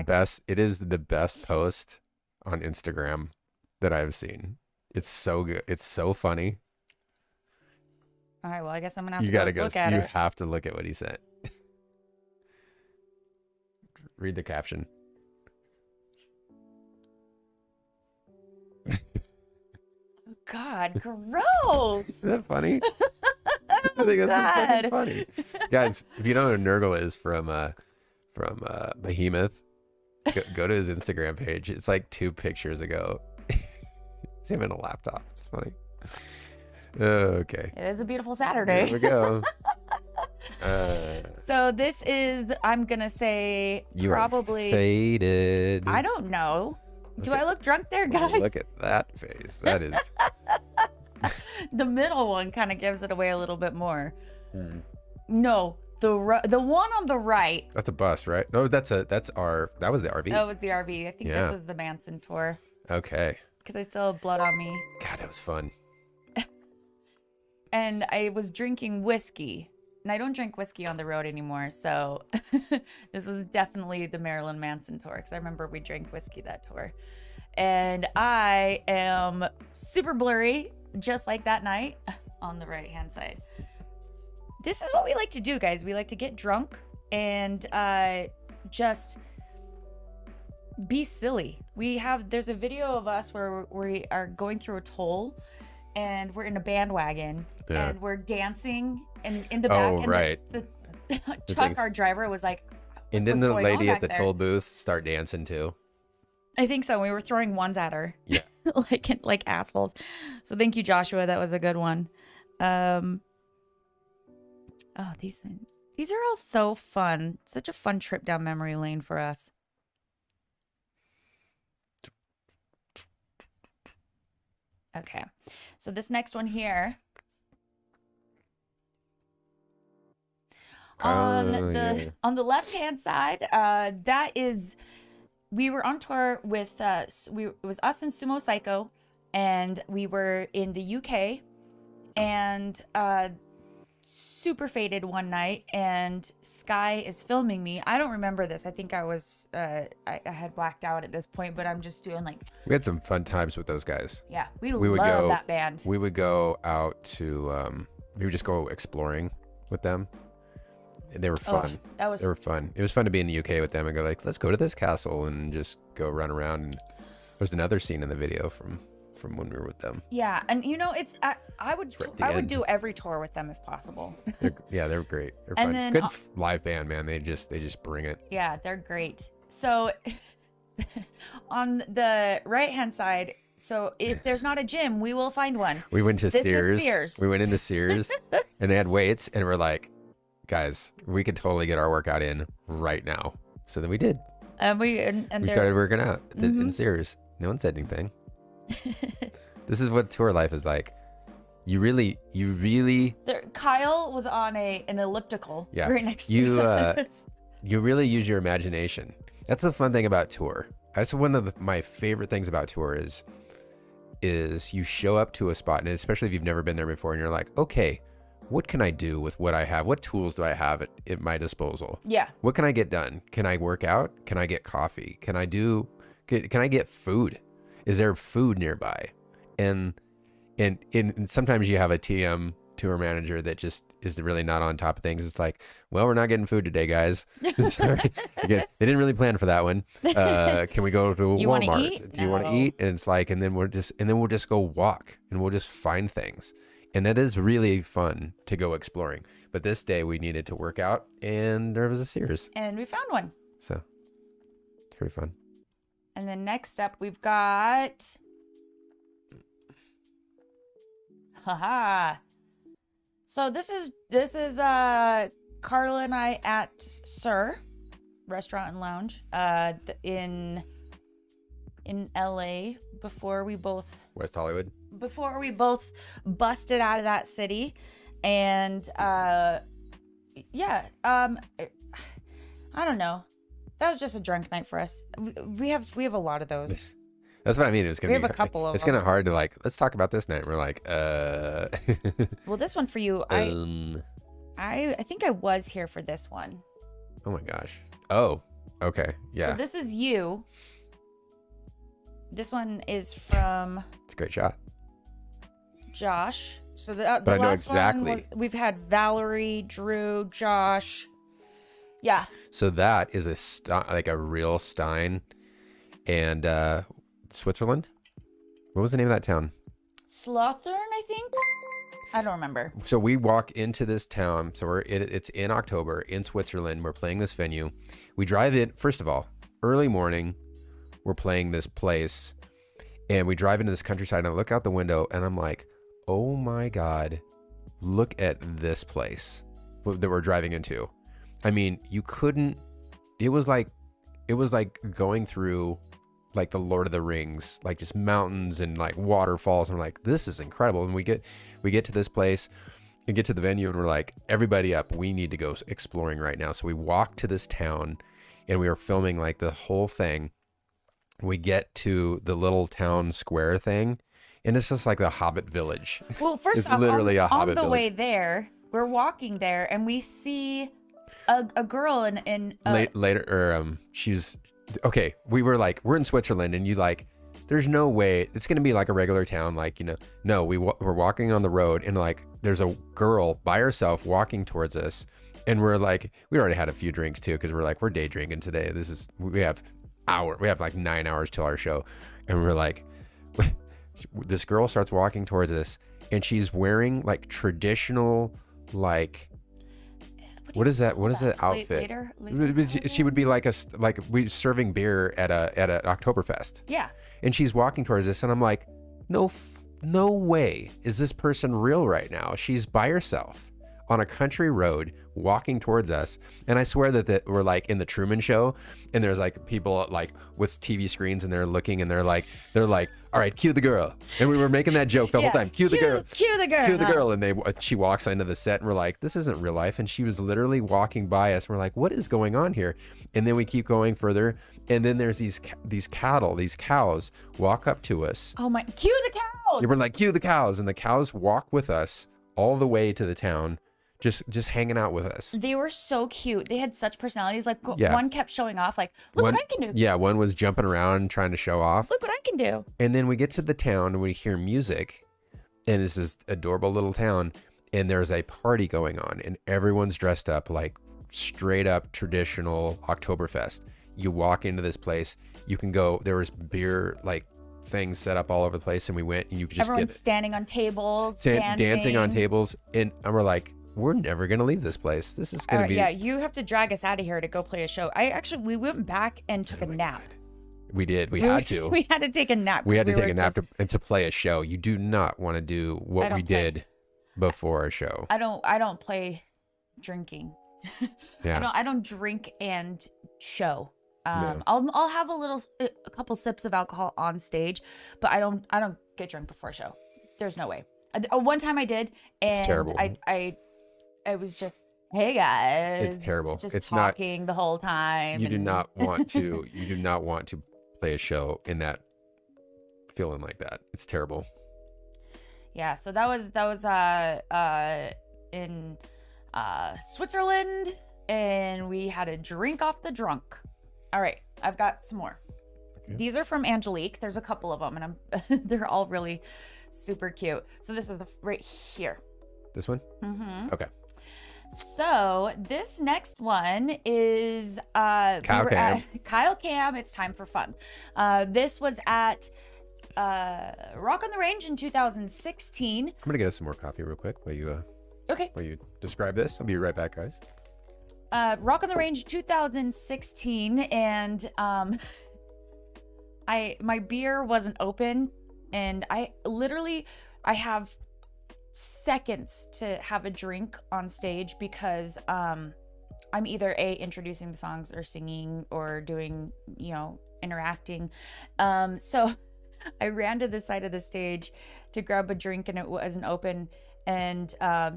the best post on Instagram that I've seen. It's so good. It's so funny. All right, well, I guess I'm gonna have You to gotta go go. look at You it. have to look at what he sent. Read the caption. God, gross. Isn't that funny? I think that's so fucking funny. Guys, if you don't know who Nurgle is from Behemoth, go to his Instagram page. It's like 2 pictures ago. It's him in a laptop. It's funny. Okay. It is a beautiful There Saturday. we go. So this is, I'm gonna say, You probably. are faded. I don't know. Do I look drunk there, guys? Look at that face. That is. The middle one kind of gives it away a little bit more. No, the one on the right. That's a bus, right? No, that was the RV. That was the RV. I think Yeah. this is the Manson tour Okay. because I still have blood on me. God, it was fun. And I was drinking whiskey. And I don't drink whiskey on the road anymore. So this was definitely the Marilyn Manson tour because I remember we drank whiskey that tour. And I am super blurry, just like that night on the right-hand side. This is what we like to do, guys. We like to get drunk and just be silly. There's a video of us where we are going through a toll and we're in a bandwagon and we're dancing and in the back. Oh, and right. The truck, our driver was like, And didn't what's the going on lady at back the there? toll booth start dancing too? I think so. We were throwing ones at her. Yeah. like assholes. So thank you, Joshua. That was a good one. Oh, these are all so fun. Such a fun trip down memory lane for us. Okay. So this next one here. On the left-hand side, that is, we were on tour with it was us and Sumo Psycho, and we were in the UK, and super faded one night, and Sky is filming me. I don't remember this. I think I was I had blacked out at this point, but I'm just doing like, We had some fun times with those guys. yeah, we would love go- that band. We would go out to we would just go exploring with them. They were fun. That was They were fun. It was fun to be in the UK with them and go like, let's go to this castle and just go run around. And there's another scene in the video from when we were with them. yeah, and you know, it's I would It's right at the I would end. do every tour with them if possible. They're great. They're And fun. then, Good live band, man. They just bring it. Yeah, they're great. So on the right-hand side, so if there's not a gym, we will find one. We went to This is Sears. Sears. We went into Sears and they had weights and we're like, guys, we could totally get our workout in right now. So then we did. And We they're- started working out Mm-hmm. in Sears. No one said anything. This is what tour life is like. You really Kyle was on an elliptical right next You, to us. you really use your imagination. That's the fun thing about tour. That's one of my favorite things about tour is you show up to a spot, and especially if you've never been there before, and you're like, okay, what can I do with what I have? What tools do I have at my disposal? Yeah. What can I get done? Can I work out? Can I get coffee? Can I get food? Is there food nearby? And sometimes you have a TM tour manager that just is really not on top of things. It's like, well, we're not getting food today, guys. Sorry. Again, they didn't really plan for that one. Can we go to You wanna Walmart? eat? Do you want to No. eat? And it's like, and then we'll just go walk and we'll just find things. And that is really fun to go exploring. But this day we needed to work out and there was a Sears. And we found one. So it's pretty fun. And then next up, we've got. Haha. So this is Carla and I at Sir Restaurant and Lounge in LA before we both busted out of that city. And I don't know. That was just a drunk night for us. We have a lot of those. That's what I mean. It's gonna We be have a couple of It's them. gonna hard to like. Let's talk about this night. We're like, Well, this one for you, I think I was here for this one. Oh my gosh. Oh, okay. Yeah. So this is you. This one is from It's a great shot. Josh. So the But I know last exactly. one, we've had Valerie, Drew, Josh. Yeah. So that is like a real Stein. And Switzerland? What was the name of that town? Slothern, I think. I don't remember. So we walk into this town. So it's in October in Switzerland. We're playing this venue. We drive in. First of all, early morning, we're playing this place. And we drive into this countryside. And I look out the window and I'm like, oh my God, look at this place that we're driving into. I mean, you couldn't. It was like going through like the Lord of the Rings, like just mountains and like waterfalls. And we're like, this is incredible. And we get to this place and get to the venue and we're like, everybody up, we need to go exploring right now. So we walk to this town and we were filming like the whole thing. We get to the little town square thing and it's just like the Hobbit village. Well, first It's off, literally a Hobbit on the way village. there, we're walking there and we see a girl in Later, or she's okay. We were like, we're in Switzerland, and you like, there's no way it's gonna be like a regular town, like, you know. No, we're walking on the road, and like, there's a girl by herself walking towards us, and we're like, we already had a few drinks too, because we're like, we're day drinking today. We have like 9 hours till our show, and we're like, this girl starts walking towards us, and she's wearing like traditional like. What is that outfit? Later? She would be like we serving beer at an Oktoberfest. Yeah. And she's walking towards us, and I'm like, no way is this person real right now. She's by herself on a country road walking towards us, and I swear that we're like in the Truman Show, and there's like people like with TV screens, and they're looking, and they're like, all right, cue the girl. And we were making that joke the whole time. Cue the girl. Cue the girl. Cue the girl. And she walks into the set and we're like, this isn't real life. And she was literally walking by us. And we're like, what is going on here? And then we keep going further. And then there's these cows walk up to us. Oh my, cue the cows. And we're like, cue the cows. And the cows walk with us all the way to the town. Just hanging out with us. They were so cute. They had such personalities. Like Yeah. one kept showing off, like, look what I can do. Yeah, one was jumping around trying to show off. Look what I can do. And then we get to the town and we hear music, and it's this adorable little town, and there's a party going on, and everyone's dressed up like straight up traditional Oktoberfest. You walk into this place, you can go, there was beer like things set up all over the place, and we went and you could just Everyone's standing on tables, dancing on tables, and we're like, we're never gonna leave this place. This is gonna be. Yeah, you have to drag us out of here to go play a show. We went back and took a nap. We did. We had to. We had to take a nap. We had to take a nap to play a show. You do not want to do what we did before a show. I don't play drinking. Yeah. I don't drink and show. No. I'll have a couple sips of alcohol on stage, but I don't get drunk before a show. There's no way. One time I did, and it's terrible. I was just, hey guys. It's terrible. Just it's talking the whole time. You do not want to. You do not want to play a show in that feeling like that. It's terrible. Yeah. So that was in Switzerland, and we had a drink off the drunk. All right, I've got some more. Okay. These are from Angelique. There's a couple of them, and they're all really super cute. So this is right here. This one? Mm-hmm. Okay. So this next one is Kyle Cam. It's time for fun. This was at Rock on the Range in 2016. I'm gonna get us some more coffee real quick while you okay. While you describe this. I'll be right back, guys. Rock on the Range 2016, and my beer wasn't open, and I have seconds to have a drink on stage because I'm either introducing the songs or singing or doing, interacting. So I ran to the side of the stage to grab a drink, and it wasn't open, and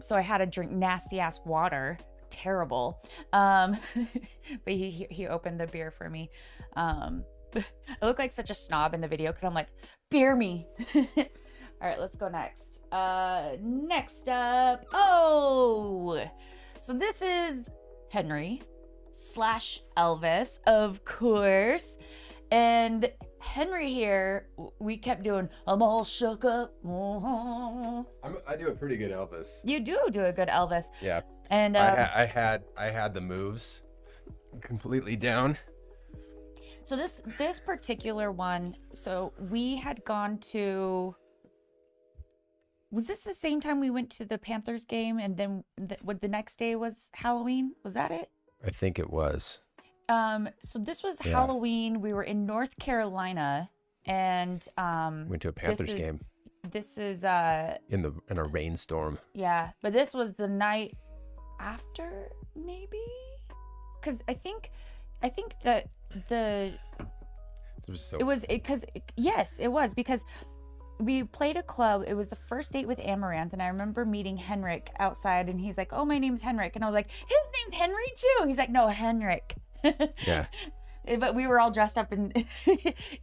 so I had to drink nasty ass water. Terrible. But he opened the beer for me. I look like such a snob in the video because I'm like, beer me. All right, let's go next. Next up, so this is Henry / Elvis, of course. And Henry here, we kept doing, I'm all shook up. I do a pretty good Elvis. You do a good Elvis. Yeah. And I had the moves completely down. so this particular one, so we had gone to, was this the same time we went to the Panthers game and then the next day was Halloween? Was that it? I think it was. So this was Halloween. We were in North Carolina and Went to a Panthers game. This is In a rainstorm. yeah, but this was the night after maybe? Cuz I think that yes, it was because we played a club. It was the first date with Amaranth, and I remember meeting Henrik outside, and he's like, "Oh, my name's Henrik," and I was like, "His name's Henry too." He's like, "No, Henrik." Yeah. But we were all dressed up in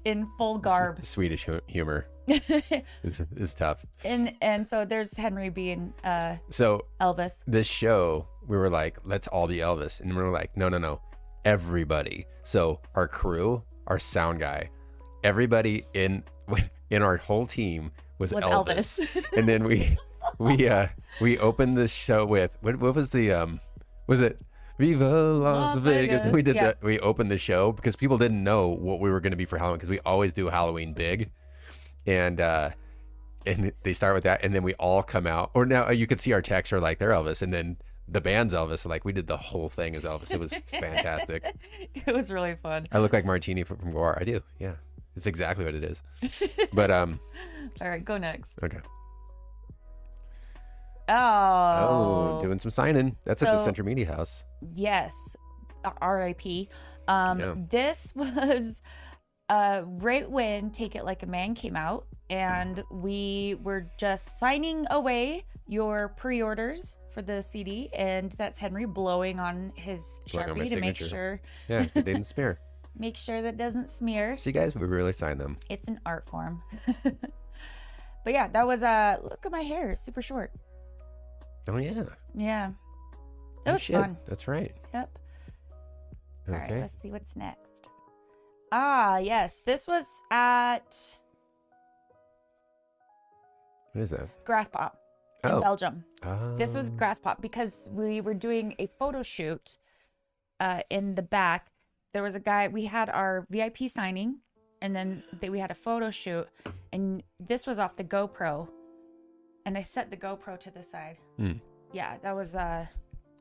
in full garb. Swedish humor is tough. And so there's Henry being So Elvis. this show, we were like, let's all be Elvis, and we were like, no, everybody. So our crew, our sound guy, everybody in our whole team was Elvis. And then we opened the show with what was the was it Viva Las Vegas? And we did that. We opened the show because people didn't know what we were going to be for Halloween because we always do Halloween big, and they start with that, and then we all come out. Or now you could see our texts are like they're Elvis, and then the band's Elvis. Like we did the whole thing as Elvis. It was fantastic. It was really fun. I look like Martini from Guar. I do. Yeah, it's exactly what it is. But All right, go next. Okay. Oh, Doing some signing. That's at the So- Central Media House. yes. R.I.P. Yeah. This was right when Take It Like a Man came out, and we were just signing away your pre-orders for the CD, and that's Henry blowing on his Blowing on my Sharpie to make signature. sure Yeah, it didn't smear. that doesn't smear. See, guys, we really signed them. It's an art form. But yeah, that was look at my hair, it's super short. Oh yeah. Yeah. Oh, That was shit. fun. That's right. Yep. All right, Okay. let's see what's next. Ah, yes. This was at What is that? Grasspop in Oh. Belgium. This was Um, Grasspop because we were doing a photo shoot in the back. There was a guy, we had our VIP signing, and then we had a photo shoot, and this was off the GoPro. And I set the GoPro to the side. Yeah, that was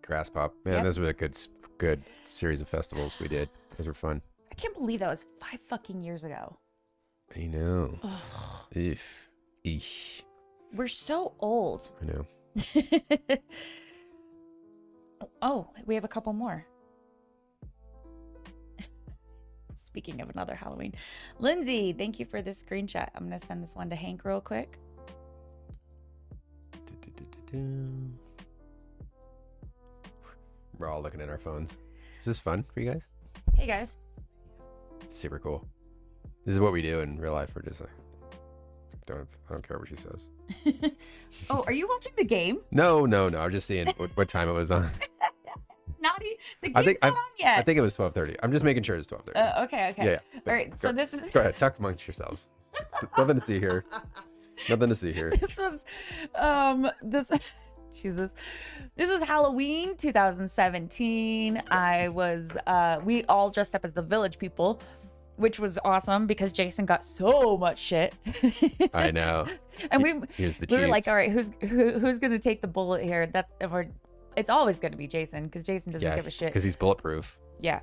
Grasspop. Man, Yep. those were a good series of festivals we did. Those were fun. I can't believe that was 5 fucking years ago. I know. Eesh. Eesh. We're so old. I know. Oh, we have a couple more. Speaking of another Halloween. Lindsay, thank you for this screenshot. I'm going to send this one to Hank real quick. We're all looking at our phones. Is this fun for you guys? Hey, guys. It's super cool. This is what we do in real life. We're just like, I don't care what she says. Oh, are you watching the game? No. I'm just seeing what time it was on. Naughty. The I game's think not on yet. I think it was 12:30. I'm just making sure it's 12:30. Okay. Yeah. All right. So Go- this is Go ahead. Talk amongst yourselves. Nothing to see here. Nothing to see here. this was this Jesus. This was Halloween 2017. I was we all dressed up as the Village People, which was awesome because Jason got so much shit. I know. And we Here's the we were chief. like, all right, who's gonna take the bullet here? It's always gonna be Jason because Jason doesn't give a shit. because he's bulletproof. Yeah.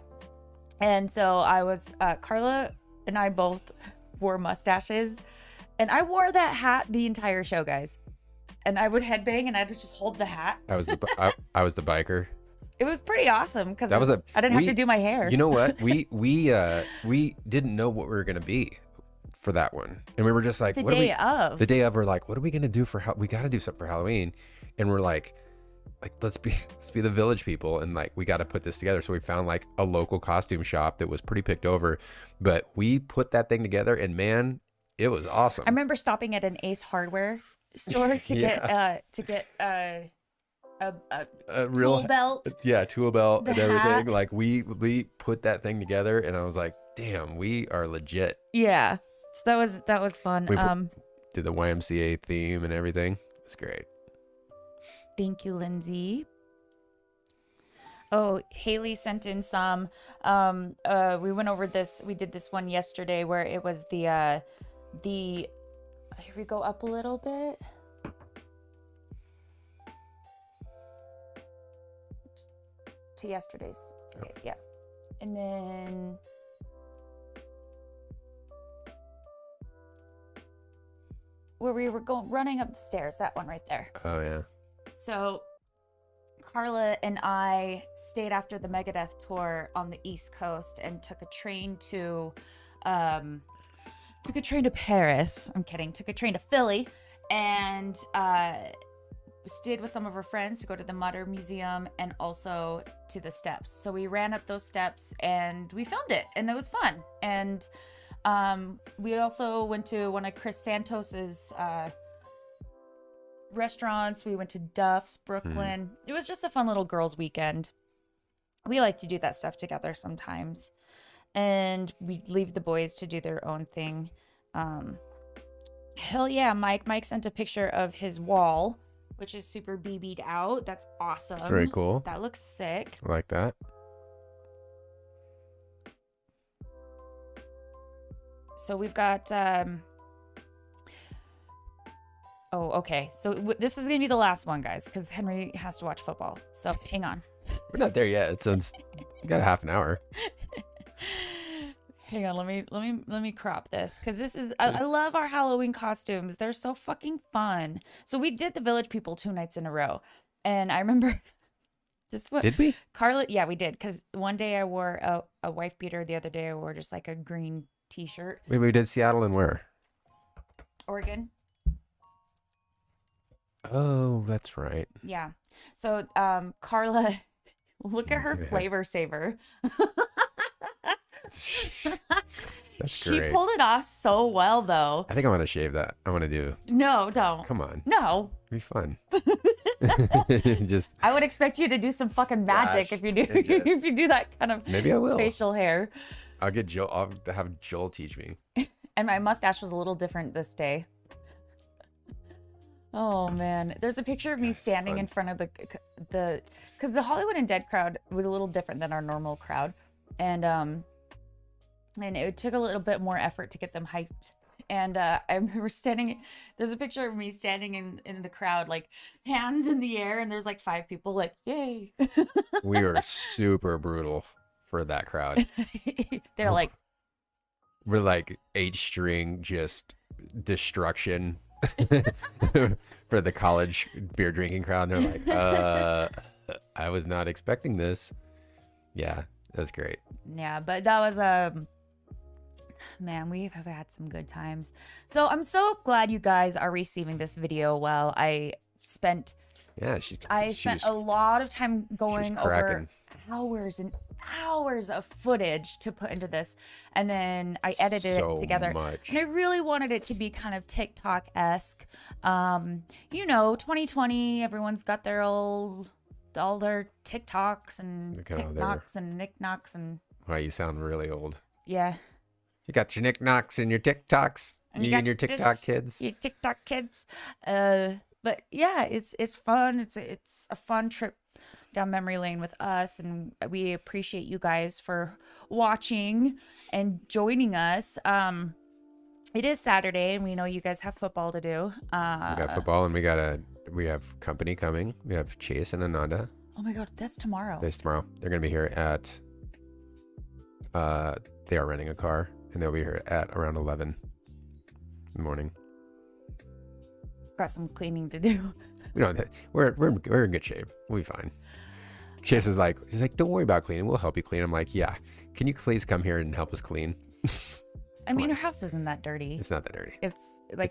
And so I was Carla and I both wore mustaches, and I wore that hat the entire show, guys. And I would headbang and I would just hold the hat. I was the biker. It was pretty awesome because That was I didn't have to do my hair. You know what? We didn't know what we were gonna be for that one, and we were just like, the what are day we? of. The day of, we're like, what are we gonna do we got to do something for Halloween, and we're like let's be the Village People, and like we got to put this together. So we found like a local costume shop that was pretty picked over, but we put that thing together, and man, it was awesome. I remember stopping at an Ace Hardware store to Yeah. get a real tool belt. tool belt the and everything. hat. Like we put that thing together, and I was like, damn, we are legit. Yeah. So that was fun. We did the YMCA theme and everything. It's great. Thank you, Lindsay. Oh, Haley sent in some. We went over this. We did this one yesterday where it was the. Here we go up a little bit. To yesterday's. Okay, yeah. And then. Where we were running up the stairs, that one right there. Oh yeah. So Carla and I stayed after the Megadeth tour on the East Coast and took a train to Paris. I'm kidding. Took a train to Philly and stayed with some of our friends to go to the Mutter Museum and also to the steps. So we ran up those steps and we filmed it, and it was fun. And we also went to one of Chris Santos's restaurants. We went to Duff's, Brooklyn. It was just a fun little girls' weekend. We like to do that stuff together sometimes, and we leave the boys to do their own thing. Hell yeah, Mike sent a picture of his wall, which is super BB'd out. That's awesome. Very cool. That looks sick. I like that. So we've got oh, okay. So this is gonna be the last one, guys, because Henry has to watch football. So hang on. We're not there yet. We got a half an hour. Hang on. Let me crop this, because this is I love our Halloween costumes. They're so fucking fun. So we did the Village People 2 nights in a row, and I remember this one. Did we? Carla, yeah, we did. Because one day I wore a wife beater. The other day I wore just like a green T-shirt. Wait, we did Seattle and where? Oregon. Oh, that's right. Yeah. So Carla, look at her flavor saver. That's She great. pulled it off so well, though. I think I want to shave that. I want to do. No, don't. Come on. No. It'd be fun. Just I would expect you to do some fucking magic if you do if you do that kind of maybe I will. facial hair. I'll get Joel. I'll have Joel teach me. And my mustache was a little different this day. Oh man, there's a picture of me standing in front of the because the Hollywood Undead crowd was a little different than our normal crowd, and it took a little bit more effort to get them hyped. And I remember standing. There's a picture of me standing in the crowd, like hands in the air, and there's like 5 people, like yay. We were super brutal for that crowd. They're like, we're like 8-string, just destruction. For the college beer drinking crowd, and they're like, I was not expecting this. Yeah, that's great. yeah, but that was man, we have had some good times. So I'm so glad you guys are receiving this video well. I spent a lot of time going over hours and hours of footage to put into this, and then I edited it together. And I really wanted it to be kind of TikTok-esque. 2020, everyone's got their all their TikToks and TikToks and knickknacks and. Wow, you sound really old. Yeah. You got your knickknacks and your TikToks. And your TikTok kids. Your TikTok kids. But yeah, it's fun. It's a fun trip down memory lane with us, and we appreciate you guys for watching and joining us. It is Saturday, and we know you guys have football to do. We got football, and we have company coming. We have Chase and Ananda. Oh my god, that's tomorrow. That's tomorrow. They're gonna be here at they are renting a car, and they'll be here at around 11 in the morning. Got some cleaning to do. We're in good shape. We'll be fine. Chase is like, he's like, don't worry about cleaning. We'll help you clean. I'm like, yeah. Can you please come here and help us clean? I mean, our house isn't that dirty. It's not that dirty. It's like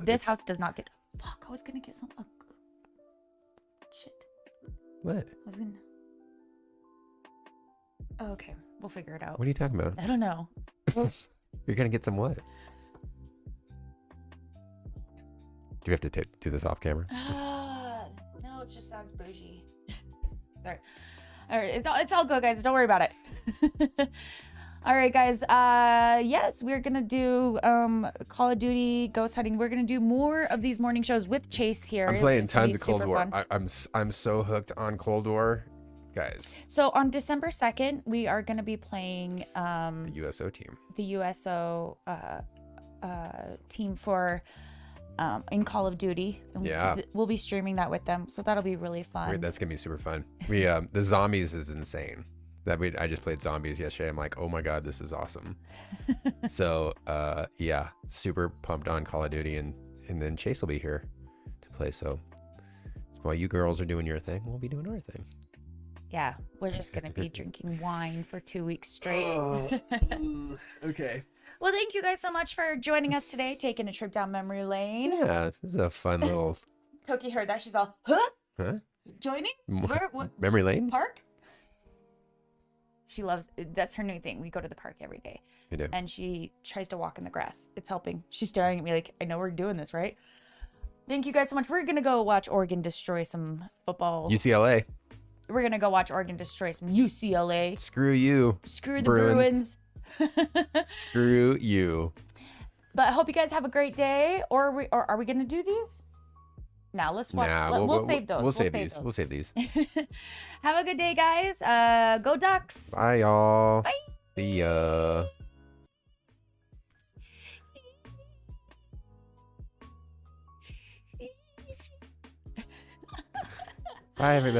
this house does not get. Fuck! I was gonna get some. Shit. What? I was gonna. Oh, okay, we'll figure it out. What are you talking about? I don't know. You're gonna get some what? Do we have to do this off camera? No, it just sounds bougie. Sorry. All right, it's all good, guys. Don't worry about it. All right, guys. Yes, we're gonna do Call of Duty, ghost hunting. We're gonna do more of these morning shows with Chase here. I'm It's playing just gonna be tons of Cold super War. fun. I'm so hooked on Cold War, guys. So on December 2nd, we are gonna be playing The USO team. the USO team for in Call of Duty. And Yeah. we'll be streaming that with them, so that'll be really fun. That's gonna be super fun. We the zombies is insane. I just played zombies yesterday. I'm like, oh my god, this is awesome. So yeah, super pumped on Call of Duty, and then Chase will be here to play. So while you girls are doing your thing, we'll be doing our thing. Yeah, we're just gonna be drinking wine for 2 weeks straight. Okay. Well, thank you guys so much for joining us today, taking a trip down memory lane. Yeah, this is a fun little. Toki heard that. She's all, huh? Huh? Joining? Where? What? Memory lane. Park? She loves, that's her new thing. We go to the park every day. We do. And she tries to walk in the grass. It's helping. She's staring at me like, I know we're doing this, right? Thank you guys so much. We're going to go watch Oregon destroy some football. UCLA. We're going to go watch Oregon destroy some UCLA. Screw you. Screw the Bruins. Screw you. But I hope you guys have a great day. Or are we going to do these? Now let's watch. We'll save those. We'll save these. We'll save these. Have a good day, guys. Go Ducks. Bye, y'all. Bye. See ya. Bye, everybody.